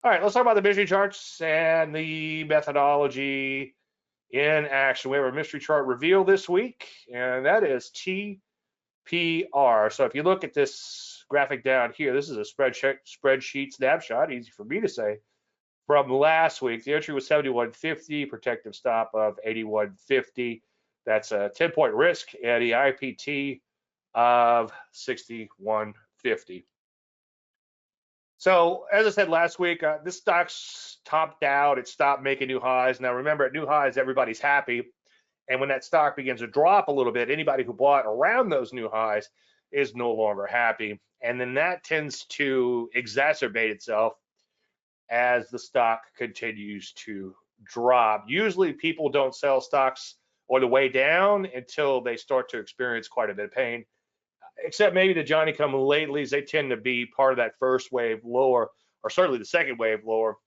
All right, let's talk about the mystery charts and the methodology in action. We have a mystery chart reveal this week, and that is TPR. So if you look at this graphic down here, this is a spreadsheet snapshot, easy for me to say, from last week. The entry was 71.50, protective stop of 81.50. That's a 10-point risk and the IPT of 61.50. So as I said last week, this stock's topped out. It stopped making new highs. Now remember, at new highs, everybody's happy. And when that stock begins to drop a little bit, anybody who bought around those new highs is no longer happy. And then that tends to exacerbate itself as the stock continues to drop. Usually people don't sell stocks on the way down until they start to experience quite a bit of pain, except maybe the Johnny come latelys. They tend to be part of that first wave lower, or certainly the second wave lower,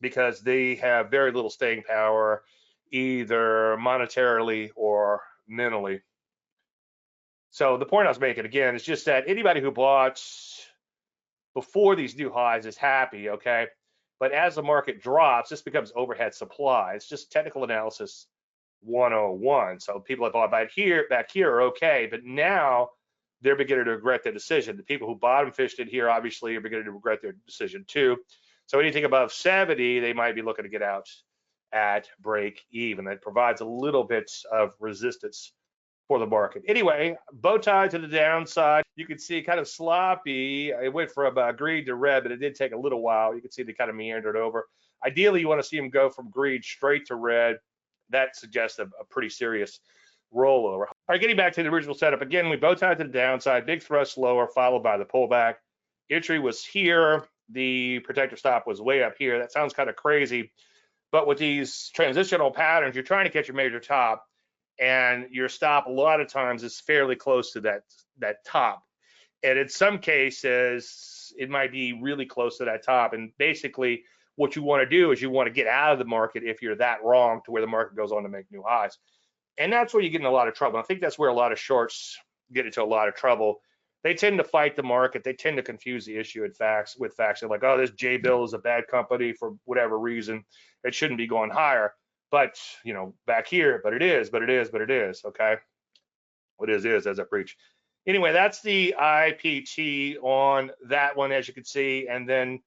because they have very little staying power, either monetarily or mentally. So the point I was making again is just that anybody who bought before these new highs is happy, okay? But as the market drops, this becomes overhead supply. It's just technical analysis 101. So people that bought back here are okay, but now they're beginning to regret their decision. The people who bottom fished it here obviously are beginning to regret their decision too. So anything above 70, they might be looking to get out at break even. That provides a little bit of resistance for the market. Anyway, bow tie to the downside. You can see kind of sloppy. It went from green to red, but it did take a little while. You can see they kind of meandered over. Ideally, you want to see them go from green straight to red. That suggests a pretty serious rollover. All right, getting back to the original setup. Again, we bow tied to the downside, big thrust lower, followed by the pullback. Entry was here. The protector stop was way up here. That sounds kind of crazy. But with these transitional patterns, you're trying to catch your major top, and your stop a lot of times is fairly close to that top. And in some cases, it might be really close to that top. And basically, what you want to do is you want to get out of the market if you're that wrong to where the market goes on to make new highs. And that's where you get in a lot of trouble. I think that's where a lot of shorts get into a lot of trouble. They tend to fight the market. They tend to confuse the issue with facts. They're like, oh, this J-bill is a bad company for whatever reason. It shouldn't be going higher. But, you know, back here, but it is, okay? What is, as I preach. Anyway, that's the IPT on that one, as you can see. And then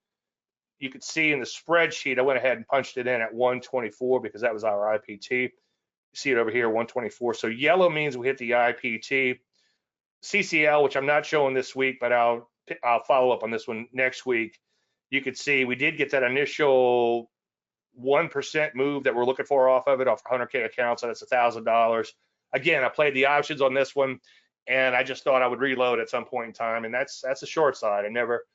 you can see in the spreadsheet, I went ahead and punched it in at 124 because that was our IPT. You see it over here, 124. So yellow means we hit the IPT. CCL, which I'm not showing this week, but I'll follow up on this one next week. You can see we did get that initial 1% move that we're looking for off of it, off 100K account, so that's $1,000. Again, I played the options on this one, and I just thought I would reload at some point in time, and that's a short side. I never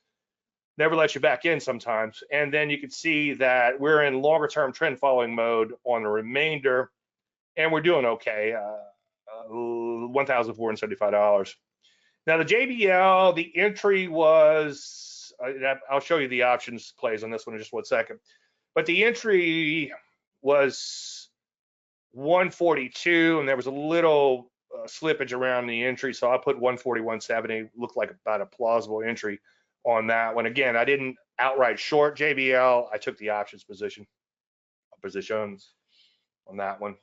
let you back in sometimes. And then you can see that we're in longer term trend following mode on the remainder, and we're doing okay. $1,475. Now the JBL, the entry was, I'll show you the options plays on this one in just 1 second. But the entry was 142, and there was a little slippage around the entry, so I put 141.70. Looked like about a plausible entry on that one. Again, I didn't outright short JBL. I took the options positions on that one.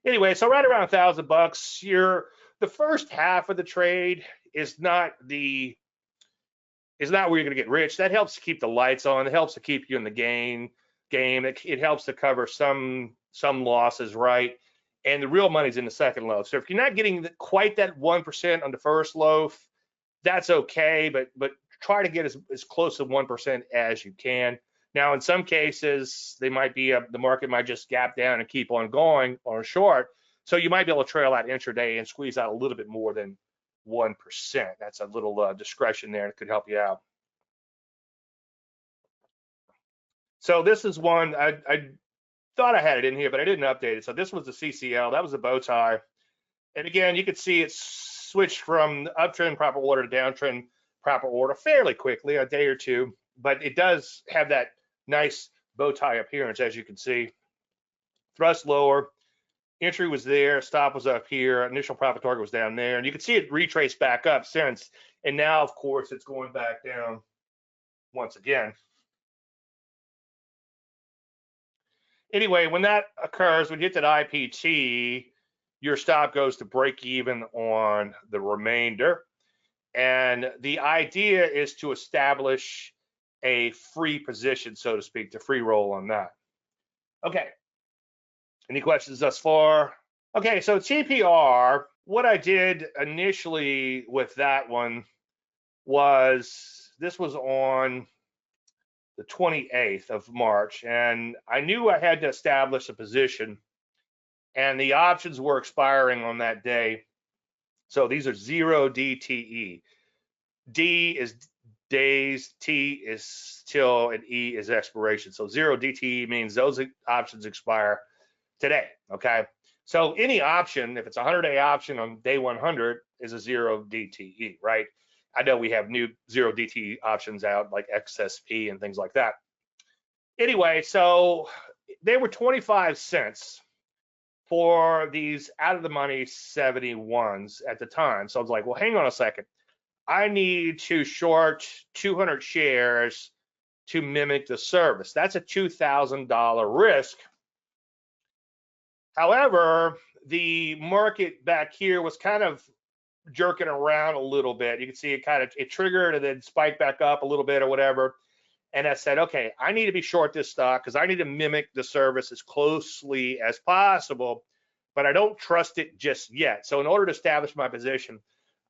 Anyway, so right around $1,000. The first half of the trade is not where you're going to get rich. That helps to keep the lights on. It helps to keep you in the game. It helps to cover some losses, right? And the real money's in the second loaf. So if you're not getting quite that 1% on the first loaf, that's okay. But try to get as close to 1% as you can. Now, in some cases, the market might just gap down and keep on going on short. So you might be able to trail out intraday and squeeze out a little bit more than 1%. That's a little discretion there that could help you out. So this is one, I thought I had it in here, but I didn't update it. So this was the CCL, that was the bow tie. And again, you can see it switched from uptrend proper order to downtrend proper order fairly quickly, a day or two, but it does have that nice bow tie appearance, as you can see. Thrust lower, entry was there, stop was up here, initial profit target was down there, and you can see it retrace back up since, and now, of course, it's going back down once again. Anyway, when that occurs, when you hit that IPT, your stop goes to break even on the remainder. And the idea is to establish a free position, so to speak, to free roll on that. Okay. Any questions thus far? Okay, so TPR, what I did initially with that one was, this was on the 28th of March, and I knew I had to establish a position, and the options were expiring on that day. So these are 0 DTE. D is days, T is till, and E is expiration. So 0 DTE means those options expire today, okay? So any option, if it's a 100-day option on day 100, is a 0 DTE, right? I know we have new 0 DTE options out like XSP and things like that. Anyway, so they were 25 cents for these out of the money 71s at the time. So I was like, well, hang on a second. I need to short 200 shares to mimic the service. That's a $2,000 risk. However, the market back here was kind of jerking around a little bit. You can see it triggered and then spiked back up a little bit or whatever. And I said, okay, I need to be short this stock because I need to mimic the service as closely as possible, but I don't trust it just yet. So in order to establish my position,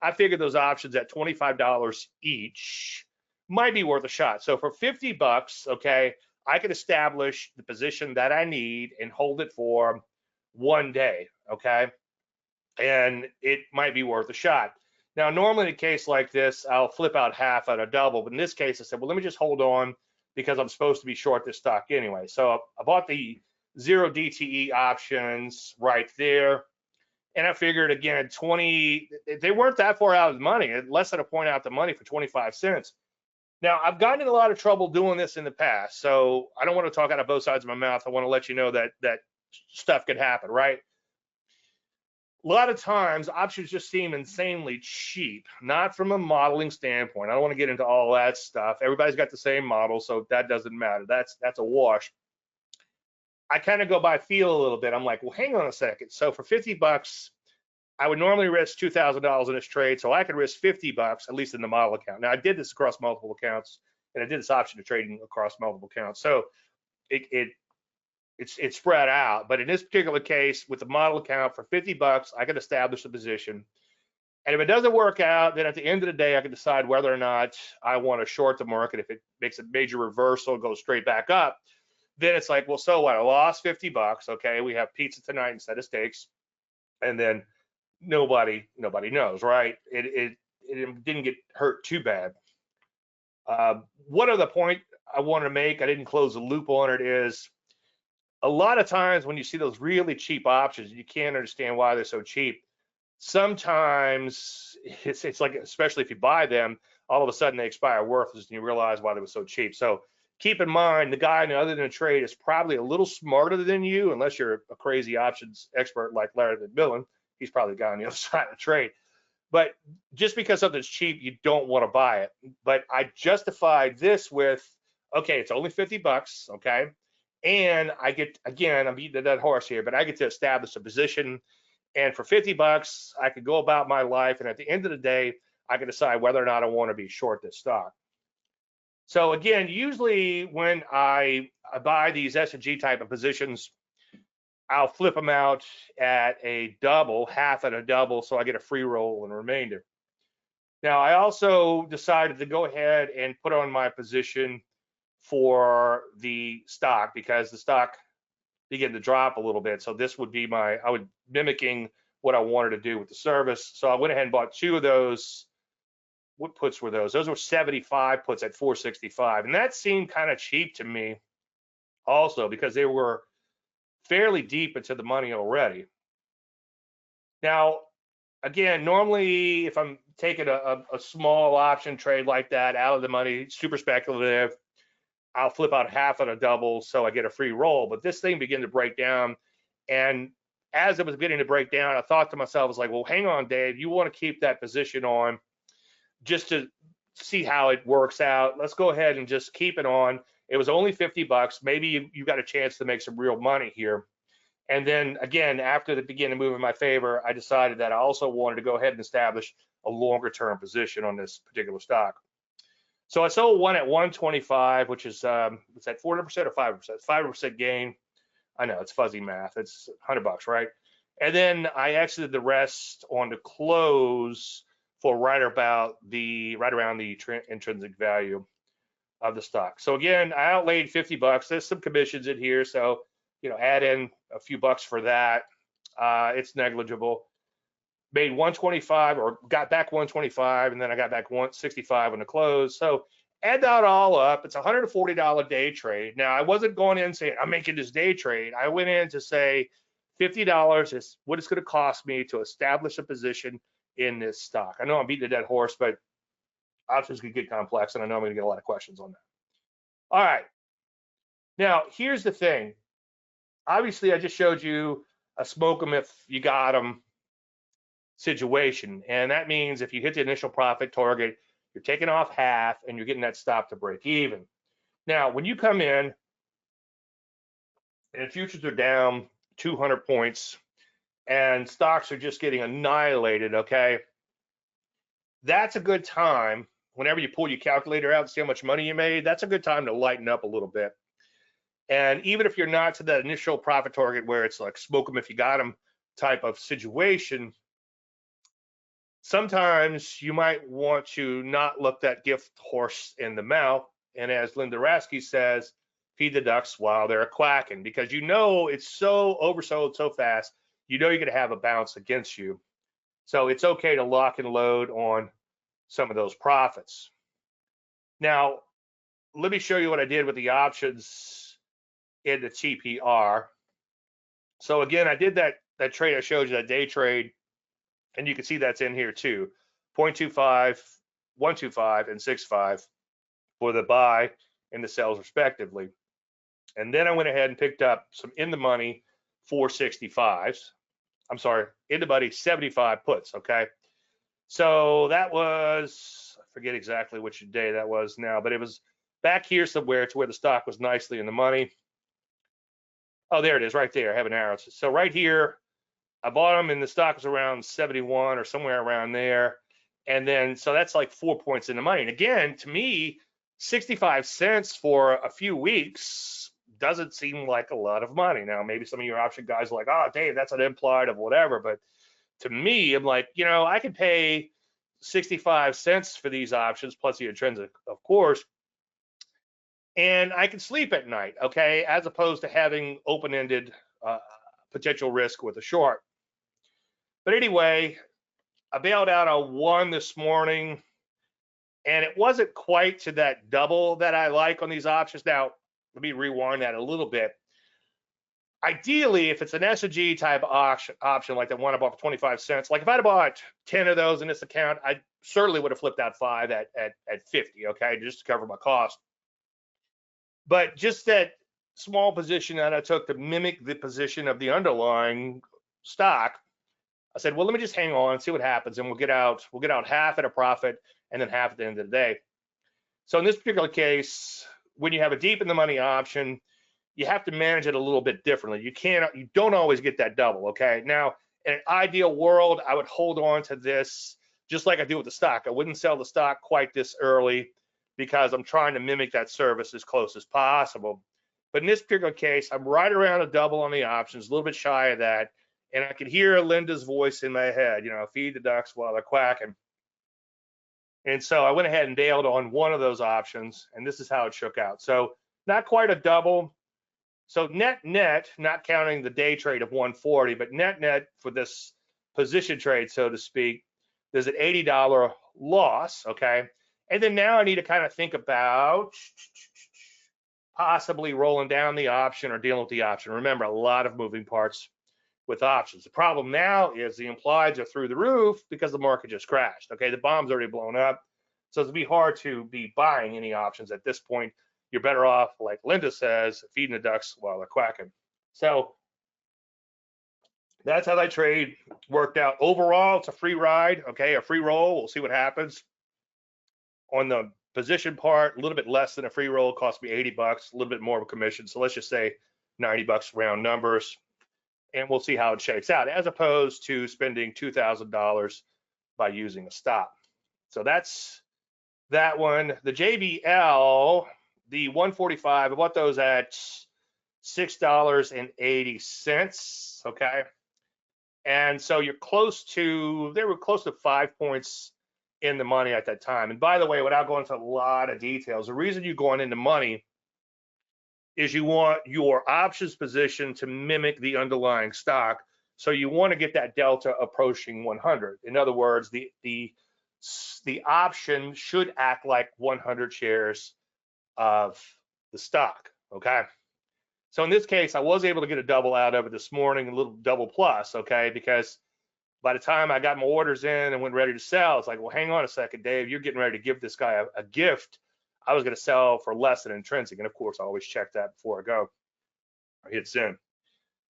I figured those options at $25 each might be worth a shot. So for 50 bucks, okay, I could establish the position that I need and hold it for one day, okay? And it might be worth a shot. Now, normally in a case like this, I'll flip out half on a double, but in this case, I said, well, let me just hold on because I'm supposed to be short this stock anyway. So I bought the 0 DTE options right there. And I figured, again, they weren't that far out of the money, less than a point out the money for 25 cents. Now, I've gotten in a lot of trouble doing this in the past, so I don't want to talk out of both sides of my mouth. I want to let you know that stuff could happen, right? A lot of times options just seem insanely cheap, not from a modeling standpoint. I don't want to get into all that stuff. Everybody's got the same model, so that doesn't matter. That's a wash. I kind of go by feel a little bit. I'm like, well, hang on a second. So for 50 bucks, I would normally risk $2,000 in this trade, so I could risk 50 bucks, at least in the model account. Now, I did this across multiple accounts, and I did this option of trading across multiple accounts. So it's spread out, but in this particular case, with the model account for 50 bucks, I can establish a position. And if it doesn't work out, then at the end of the day, I can decide whether or not I want to short the market. If it makes a major reversal, goes straight back up, then it's like, well, so what? I lost 50 bucks. Okay, we have pizza tonight instead of steaks, and then nobody knows, right? It didn't get hurt too bad. One other point I want to make, I didn't close the loop on it, is a lot of times when you see those really cheap options, you can't understand why they're so cheap. Sometimes it's like, especially if you buy them, all of a sudden they expire worthless and you realize why they were so cheap. So keep in mind, the guy other than a trade is probably a little smarter than you, unless you're a crazy options expert like Larry McMillan. He's probably the guy on the other side of the trade. But just because something's cheap, you don't want to buy it. But I justified this with, okay, it's only 50 bucks, okay? And I get, again, I'm beating a dead horse here, but I get to establish a position. And for 50 bucks, I could go about my life. And at the end of the day, I can decide whether or not I want to be short this stock. So again, usually when I buy these S&G type of positions, I'll flip them out at a double, half at a double, so I get a free roll and remainder. Now, I also decided to go ahead and put on my position for the stock because the stock began to drop a little bit. So this would be I would mimicking what I wanted to do with the service. So I went ahead and bought two of those. What puts were those? Those were 75 puts at 465. And that seemed kind of cheap to me also because they were fairly deep into the money already. Now, again, normally if I'm taking a small option trade like that out of the money, super speculative, I'll flip out half on a double so I get a free roll. But this thing began to break down. And as it was beginning to break down, I thought to myself, I was like, well, hang on, Dave, you want to keep that position on just to see how it works out. Let's go ahead and just keep it on. It was only 50 bucks. Maybe you got a chance to make some real money here. And then again, after the beginning to move in my favor, I decided that I also wanted to go ahead and establish a longer term position on this particular stock. So I sold one at 125, which is what's that, 400% or 5%? 5% gain. I know it's fuzzy math. It's 100 bucks, right? And then I exited the rest on the close for right around the intrinsic value of the stock. So again, I outlaid 50 bucks. There's some commissions in here, so add in a few bucks for that. It's negligible. Made 125 or got back 125, and then I got back 165 on the close. So add that all up, it's a $140 day trade. Now I wasn't going in saying I'm making this day trade. I went in to say $50 is what it's going to cost me to establish a position in this stock. I know I'm beating a dead horse, but options can get complex, and I know I'm going to get a lot of questions on that. All right. Now, here's the thing. Obviously, I just showed you a smoke them if you got them situation, and that means if you hit the initial profit target, you're taking off half, and you're getting that stop to break even. Now, when you come in, and futures are down 200 points, and stocks are just getting annihilated, okay? That's a good time. Whenever you pull your calculator out and see how much money you made, that's a good time to lighten up a little bit. And even if you're not to that initial profit target where it's like smoke them if you got them type of situation, sometimes you might want to not look that gift horse in the mouth. And as Linda Rasky says, feed the ducks while they're quacking, because it's so oversold so fast, you're going to have a bounce against you. So it's okay to lock and load on some of those profits. Now, let me show you what I did with the options in the TPR. So again, I did that trade I showed you, that day trade, and you can see that's in here too. 0.25, 125, and 65 for the buy and the sells respectively. And then I went ahead and picked up some in the money 465s. I'm sorry, in the money 75 puts, okay? So that was, I forget exactly which day that was now, but it was back here somewhere to where the stock was nicely in the money. Oh, there it is right there. I have an arrow. So right here, I bought them and the stock was around 71 or somewhere around there. And then, so that's like 4 points in the money. And again, to me, 65 cents for a few weeks doesn't seem like a lot of money. Now, maybe some of your option guys are like, oh, Dave, that's an implied of whatever. But to me, I'm like, I could pay 65 cents for these options, plus the intrinsic, of course, and I can sleep at night, okay, as opposed to having open-ended potential risk with a short. But anyway, I bailed out on one this morning, and it wasn't quite to that double that I like on these options. Now, let me rewind that a little bit. Ideally, if it's an S&G type option like the one I bought for 25 cents, like if I'd have bought 10 of those in this account, I certainly would have flipped out 5 at 50, okay, just to cover my cost. But just that small position that I took to mimic the position of the underlying stock, I said, well, let me just hang on, see what happens, and we'll get out half at a profit and then half at the end of the day. So in this particular case, when you have a deep in the money option, you have to manage it a little bit differently. You don't always get that double, okay? Now, in an ideal world, I would hold on to this just like I do with the stock. I wouldn't sell the stock quite this early because I'm trying to mimic that service as close as possible. But in this particular case, I'm right around a double on the options, a little bit shy of that. And I could hear Linda's voice in my head, feed the ducks while they're quacking. And so I went ahead and bailed on one of those options, and this is how it shook out. So not quite a double. So net, not counting the day trade of 140, but net for this position trade, so to speak, there's an $80 loss, okay? And then now I need to kind of think about possibly rolling down the option or dealing with the option. Remember, a lot of moving parts with options. The problem now is the implieds are through the roof because the market just crashed, okay? The bomb's already blown up. So it'd be hard to be buying any options at this point. You're better off, like Linda says, feeding the ducks while they're quacking. So that's how that trade worked out. Overall, it's a free ride, okay, a free roll. We'll see what happens. On the position part, a little bit less than a free roll, cost me 80 bucks, a little bit more of a commission. So let's just say 90 bucks round numbers, and we'll see how it shakes out, as opposed to spending $2,000 by using a stop. So that's that one. The JBL, the 145, I bought those at $6.80, okay? And so you're close to, they were close to 5 points in the money at that time. And by the way, without going into a lot of details, the reason you're going into money is you want your options position to mimic the underlying stock. So you want to get that delta approaching 100. In other words, the option should act like 100 shares of the stock, okay? So in this case, I was able to get a double out of it this morning, a little double plus, okay? Because by the time I got my orders in and went ready to sell, it's like, well, hang on a second, Dave, you're getting ready to give this guy a gift. I was going to sell for less than intrinsic. And of course, I always check that before I go or hit send.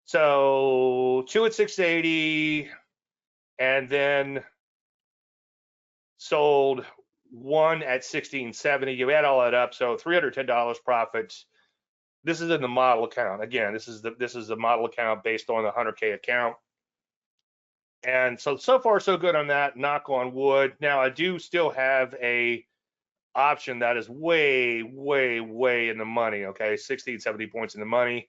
So 2 at 680, and then sold 1 at 1670. You add all that up, so $310 profits. This is in the model account. Again, this is the model account based on the 100K account. And so far so good on that, knock on wood. Now I do still have a option that is way in the money, okay? 16, 70 points in the money.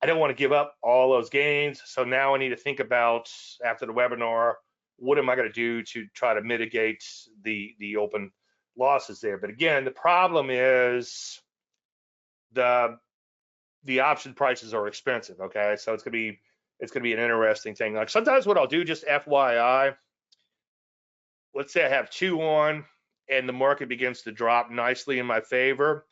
I don't want to give up all those gains. So now I need to think about, after the webinar, what am I going to do to try to mitigate the open losses there? But again, the problem is the option prices are expensive, okay? So it's gonna be an interesting thing. Like sometimes what I'll do, just FYI, let's say I have 2 on and the market begins to drop nicely in my favor,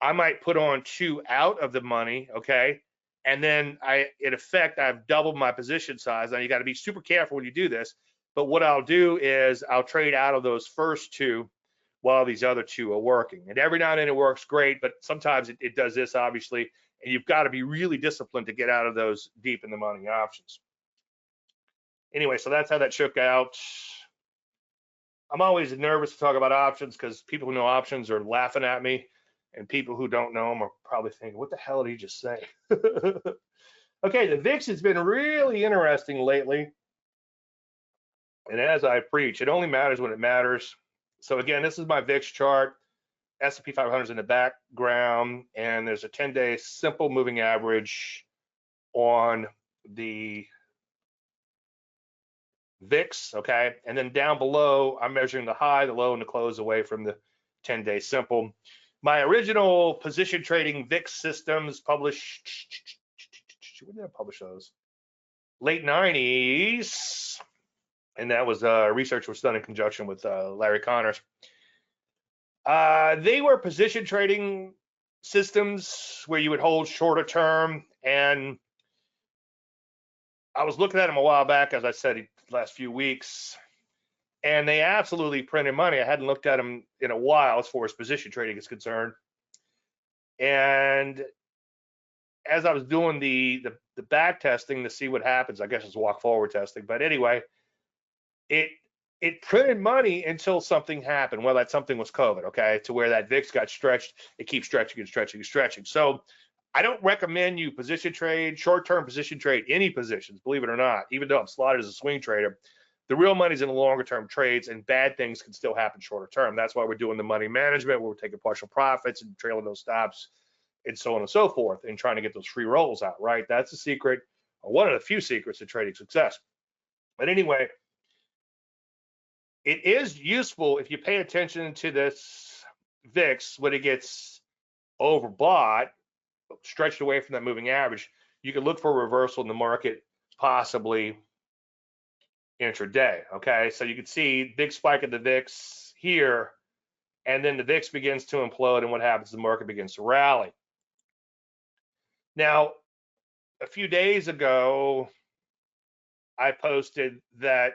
I might put on 2 out of the money, okay? And then in effect, I've doubled my position size. Now you got to be super careful when you do this, but what I'll do is I'll trade out of those first 2 while these other 2 are working. And every now and then it works great, but sometimes it does this, obviously, and you've got to be really disciplined to get out of those deep in the money options. Anyway, so that's how that shook out. I'm always nervous to talk about options because people who know options are laughing at me, and people who don't know them are probably thinking, what the hell did he just say? Okay, the VIX has been really interesting lately. And as I preach, it only matters when it matters. So again, this is my VIX chart. S&P 500 is in the background, and there's a 10-day simple moving average on the VIX, okay? And then down below, I'm measuring the high, the low, and the close away from the 10-day simple. My original position trading VIX systems published, when did I publish those? Late 90s, and that was research was done in conjunction with Larry Connors. They were position trading systems where you would hold shorter term, and I was looking at them a while back, as I said, the last few weeks, and they absolutely printed money. I hadn't looked at them in a while as far as position trading is concerned. And as I was doing the back testing to see what happens, I guess it's walk forward testing, but anyway, it printed money until something happened. Well, that something was COVID, okay, to where that VIX got stretched. It keeps stretching and stretching and stretching. So I don't recommend you position trade, short-term position trade, any positions, believe it or not, even though I'm slotted as a swing trader. The real money's in the longer-term trades, and bad things can still happen shorter term. That's why we're doing the money management, where we're taking partial profits and trailing those stops and so on and so forth, and trying to get those free rolls out, right? That's the secret, or one of the few secrets to trading success. But anyway, it is useful if you pay attention to this VIX when it gets overbought, stretched away from that moving average. You can look for a reversal in the market, possibly intraday, okay? So you can see big spike in the VIX here, and then the VIX begins to implode, and what happens? The market begins to rally. Now, a few days ago, I posted that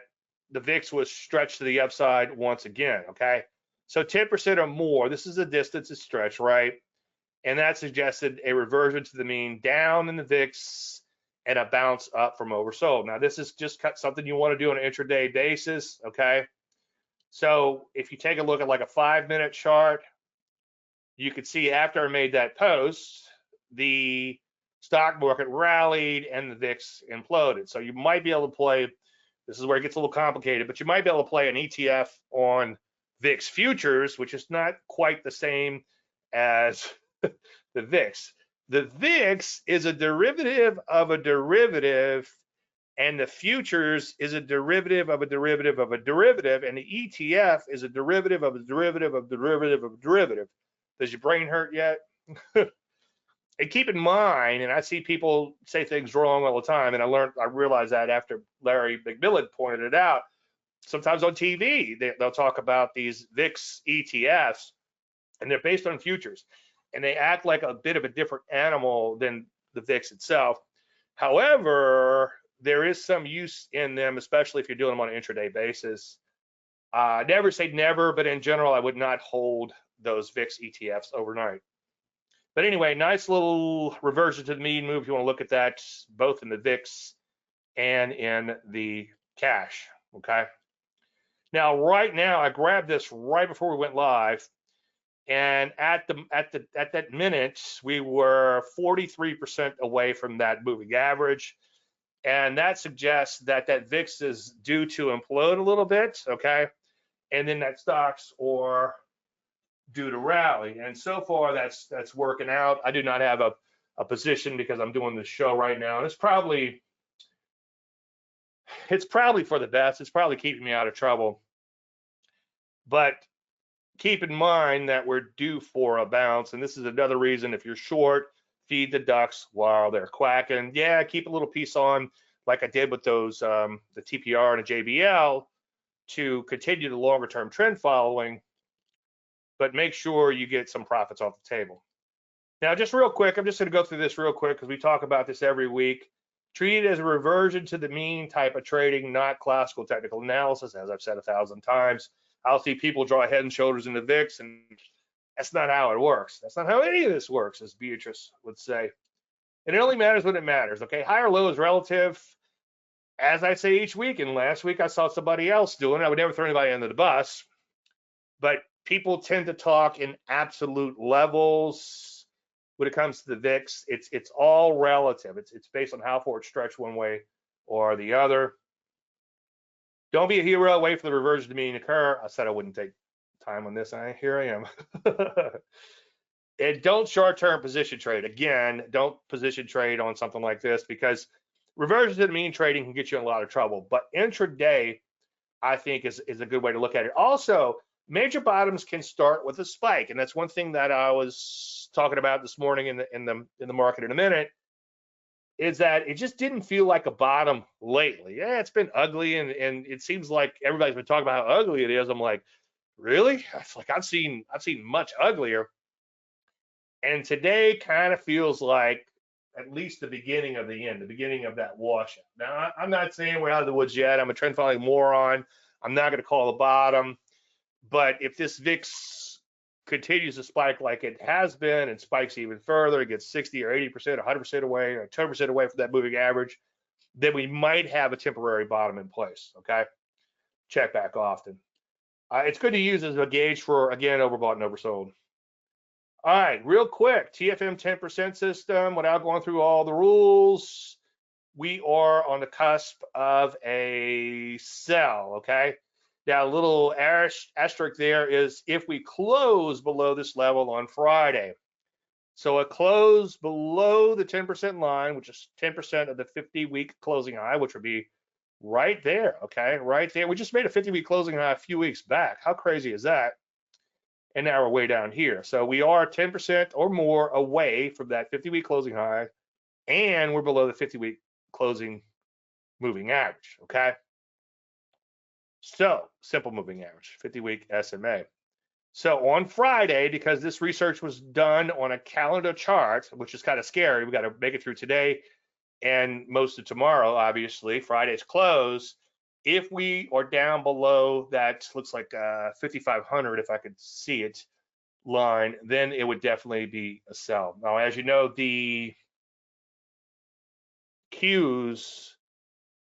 the VIX was stretched to the upside once again, okay? So 10% or more, this is the distance it's stretched, right? And that suggested a reversion to the mean down in the VIX and a bounce up from oversold. Now, this is just something you want to do on an intraday basis, okay? So if you take a look at like a 5-minute chart, you could see after I made that post, the stock market rallied and the VIX imploded. So you might be able to play, this is where it gets a little complicated, but you might be able to play an ETF on VIX futures, which is not quite the same as the VIX. The VIX is a derivative of a derivative, and the futures is a derivative of a derivative of a derivative, and the ETF is a derivative of a derivative of a derivative of a derivative. Does your brain hurt yet? And keep in mind, and I see people say things wrong all the time, and I realized that after Larry McMillan pointed it out. Sometimes on TV, they'll talk about these VIX ETFs, and they're based on futures, and they act like a bit of a different animal than the VIX itself. However, there is some use in them, especially if you're doing them on an intraday basis. Never say never, but in general, I would not hold those VIX ETFs overnight. But anyway, nice little reversion to the mean move if you want to look at that, both in the VIX and in the cash, okay? Now, right now, I grabbed this right before we went live, and at that minute, we were 43% away from that moving average, and that suggests that that VIX is due to implode a little bit, okay? And then that stocks are due to rally, and so far that's working out. I do not have a position because I'm doing this show right now, and it's probably for the best. It's probably keeping me out of trouble, but keep in mind that we're due for a bounce, and this is another reason, if you're short, feed the ducks while they're quacking. Yeah, keep a little piece on like I did with those the TPR and a JBL to continue the longer term trend following, but make sure you get some profits off the table. Now, just real quick, I'm just going to go through this real quick because we talk about this every week. Treat it as a reversion to the mean type of trading, not classical technical analysis, as I've said 1,000 times. I'll see people draw head and shoulders in the VIX, and that's not how it works. That's not how any of this works, as Beatrice would say. And it only matters when it matters, okay? High or low is relative, as I say each week. And last week I saw somebody else doing it. I would never throw anybody under the bus, but people tend to talk in absolute levels when it comes to the VIX. It's all relative. It's based on how far it stretched one way or the other. Don't be a hero. Wait for the reversion to mean occur. I said I wouldn't take time on this, and here I am. And don't short-term position trade. Again, don't position trade on something like this because reversion to the mean trading can get you in a lot of trouble. But intraday, I think, is a good way to look at it. Also, major bottoms can start with a spike, and that's one thing that I was talking about this morning in the market in a minute. Is that it just didn't feel like a bottom lately. Yeah, it's been ugly, and it seems like everybody's been talking about how ugly it is. I'm like, really? It's like I've seen much uglier. And today kind of feels like at least the beginning of the end, the beginning of that washout. Now, I'm not saying we're out of the woods yet. I'm a trend following moron. I'm not going to call the bottom. But if this VIX continues to spike like it has been and spikes even further, it gets 60 or 80%, 100% away, or 10% away from that moving average, then we might have a temporary bottom in place, okay? Check back often. It's good to use as a gauge for, again, overbought and oversold. All right, real quick, TFM 10% system, without going through all the rules, we are on the cusp of a sell, okay? Now, a little asterisk there is if we close below this level on Friday. So a close below the 10% line, which is 10% of the 50-week closing high, which would be right there, okay? Right there. We just made a 50-week closing high a few weeks back. How crazy is that? And now we're way down here. So we are 10% or more away from that 50-week closing high, and we're below the 50-week closing moving average, okay? So simple moving average, 50-week SMA. So on Friday, because this research was done on a calendar chart, which is kind of scary, we got to make it through today and most of tomorrow, obviously, Friday's close. If we are down below that, looks like 5,500, if I could see it, line, then it would definitely be a sell. Now, as you know, the Qs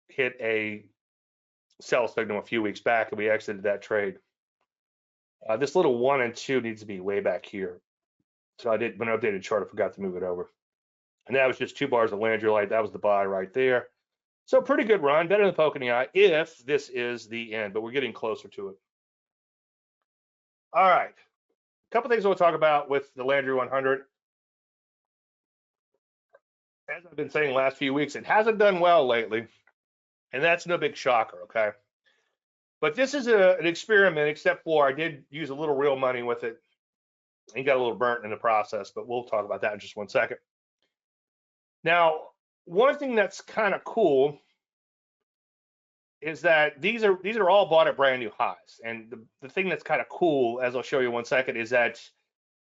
hit a sell signal a few weeks back, and we exited that trade. This little 1 and 2 needs to be way back here. So I did, when I updated the chart, I forgot to move it over. And that was just 2 bars of Landry light. That was the buy right there. So pretty good run, better than poke in the eye if this is the end, but we're getting closer to it. All right, a couple things we'll talk about with the Landry 100. As I've been saying the last few weeks, it hasn't done well lately, and that's no big shocker, okay? But this is an experiment, except for I did use a little real money with it and got a little burnt in the process, but we'll talk about that in just 1 second. Now, one thing that's kind of cool is that these are all bought at brand new highs. And the thing that's kind of cool, as I'll show you in 1 second, is that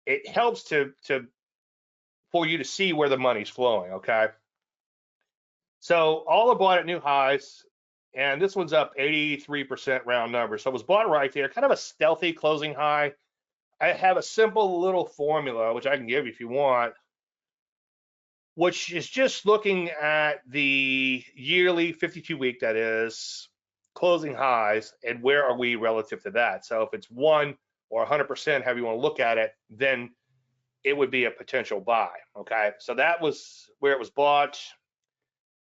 it helps for you to see where the money's flowing, okay? So all are bought at new highs, and this one's up 83% round number. So it was bought right there, kind of a stealthy closing high. I have a simple little formula, which I can give you if you want, which is just looking at the yearly 52-week, that is, closing highs, and where are we relative to that. So if it's 1 or 100%, however you want to look at it, then it would be a potential buy, okay? So that was where it was bought.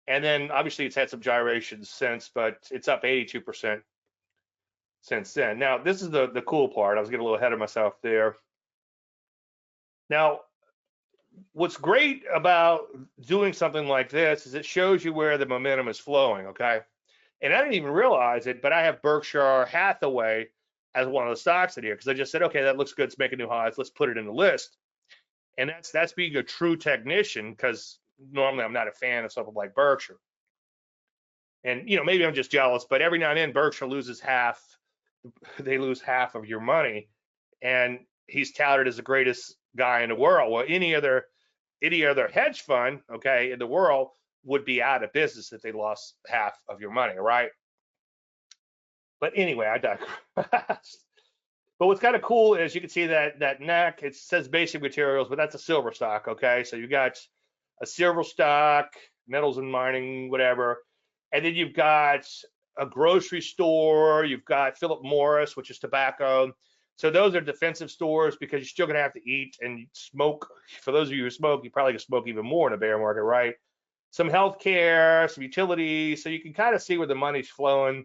And then obviously it's had some gyrations since, but it's up 82% since then. Now, this is the cool part. I was getting a little ahead of myself there. Now, what's great about doing something like this is it shows you where the momentum is flowing, okay? And I didn't even realize it, but I have Berkshire Hathaway as one of the stocks in here because I just said, okay, that looks good. It's making new highs. Let's put it in the list. And that's being a true technician, because normally I'm not a fan of something like Berkshire. And, maybe I'm just jealous, but every now and then Berkshire loses half. They lose half of your money. And he's touted as the greatest guy in the world. Well, any other hedge fund, okay, in the world would be out of business if they lost half of your money, right? But anyway, I digress. But what's kind of cool is you can see that neck, it says basic materials, but that's a silver stock, okay? So you got a silver stock, metals and mining, whatever. And then you've got a grocery store, you've got Philip Morris, which is tobacco. So those are defensive stores because you're still gonna have to eat and smoke. For those of you who smoke, you probably can smoke even more in a bear market, right? Some healthcare, some utilities, so you can kind of see where the money's flowing.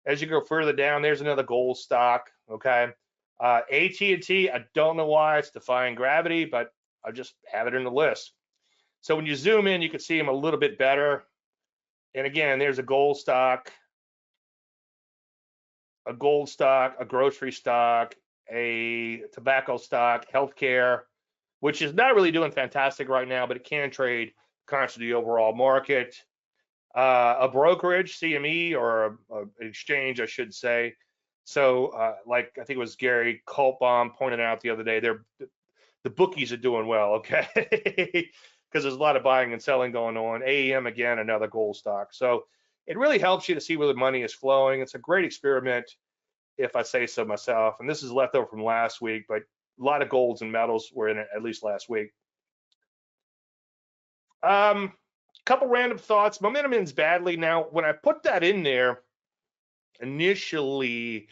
As you go further down, there's another gold stock, okay? AT&T, I don't know why it's defying gravity, but I just have it in the list. So when you zoom in, you can see them a little bit better. And again, there's a gold stock, a grocery stock, a tobacco stock, healthcare, which is not really doing fantastic right now, but it can trade constant to the overall market. A brokerage, CME, or an exchange, I should say. So, like I think it was Gary Kultbaum pointed out the other day, the bookies are doing well, okay? Because there's a lot of buying and selling going on. AEM, again, another gold stock. So it really helps you to see where the money is flowing. It's a great experiment, if I say so myself. And this is left over from last week, but a lot of golds and metals were in it at least last week. Couple random thoughts. Momentum ends badly. Now, when I put that in there, initially,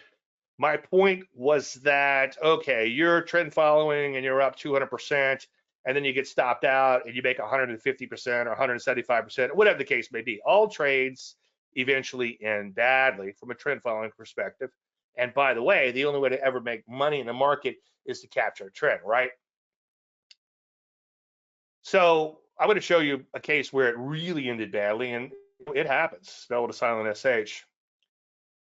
my point was that, okay, you're trend following and you're up 200%, and then you get stopped out and you make 150% or 175%, whatever the case may be. All trades eventually end badly from a trend following perspective. And by the way, the only way to ever make money in the market is to capture a trend, right? So I'm going to show you a case where it really ended badly, and it happens. Spell with a silent SH.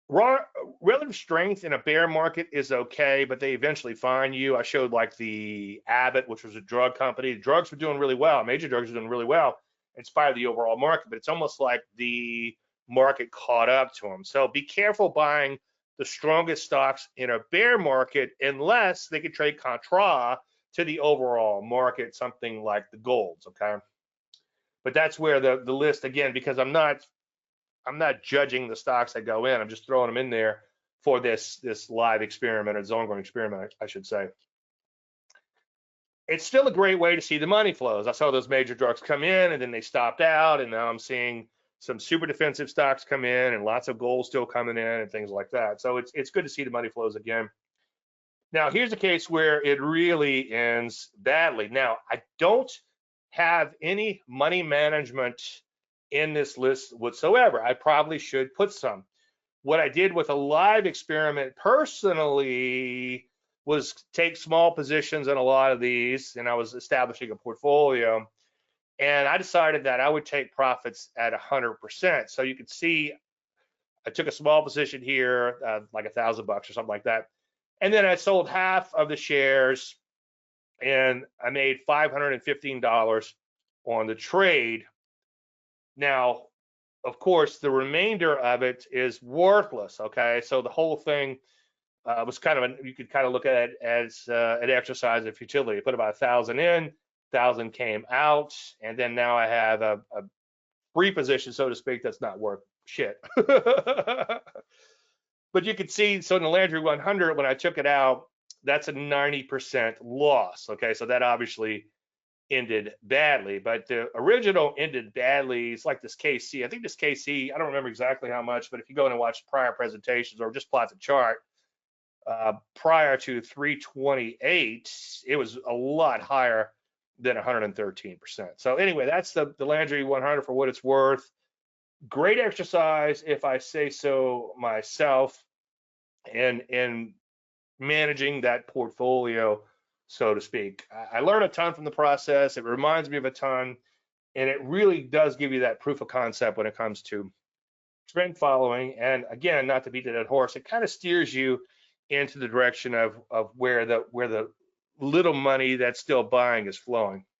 Relative strength in a bear market is okay, but they eventually find you. I showed like the Abbott, which was a drug company. Drugs were doing really well. Major drugs were doing really well in spite of the overall market, but it's almost like the market caught up to them. So be careful buying the strongest stocks in a bear market unless they can trade contra to the overall market, something like the golds, okay? But that's where the list, again, because I'm not judging the stocks that go in. I'm just throwing them in there for this live experiment, or this ongoing experiment, I should say. It's still a great way to see the money flows. I saw those major drugs come in and then they stopped out, and now I'm seeing some super defensive stocks come in and lots of gold still coming in and things like that. So it's good to see the money flows again. Now, here's a case where it really ends badly. Now, I don't have any money management in this list whatsoever. I probably should put some. What I did with a live experiment personally was take small positions in a lot of these, and I was establishing a portfolio. And I decided that I would take profits at 100%. So you can see I took a small position here, like $1,000 or something like that. And then I sold half of the shares and I made $515 on the trade. Now, of course, the remainder of it is worthless. Okay, so the whole thing was kind of you could kind of look at it as an exercise of futility. I put about 1,000 in, 1,000 came out, and then now I have a free position, so to speak, that's not worth shit. But you can see, so in the Landry 100, when I took it out, that's a 90% loss. Okay, so that obviously ended badly, but the original ended badly. It's like this KC. I think this KC, I don't remember exactly how much, but if you go in and watch prior presentations or just plot the chart, prior to 328, it was a lot higher than 113%. So anyway, that's the Landry 100 for what it's worth. Great exercise, if I say so myself, in managing that portfolio, so to speak. I learned a ton from the process. It reminds me of a ton, and it really does give you that proof of concept when it comes to trend following. And again, not to beat a dead horse, it kind of steers you into the direction of where the little money that's still buying is flowing.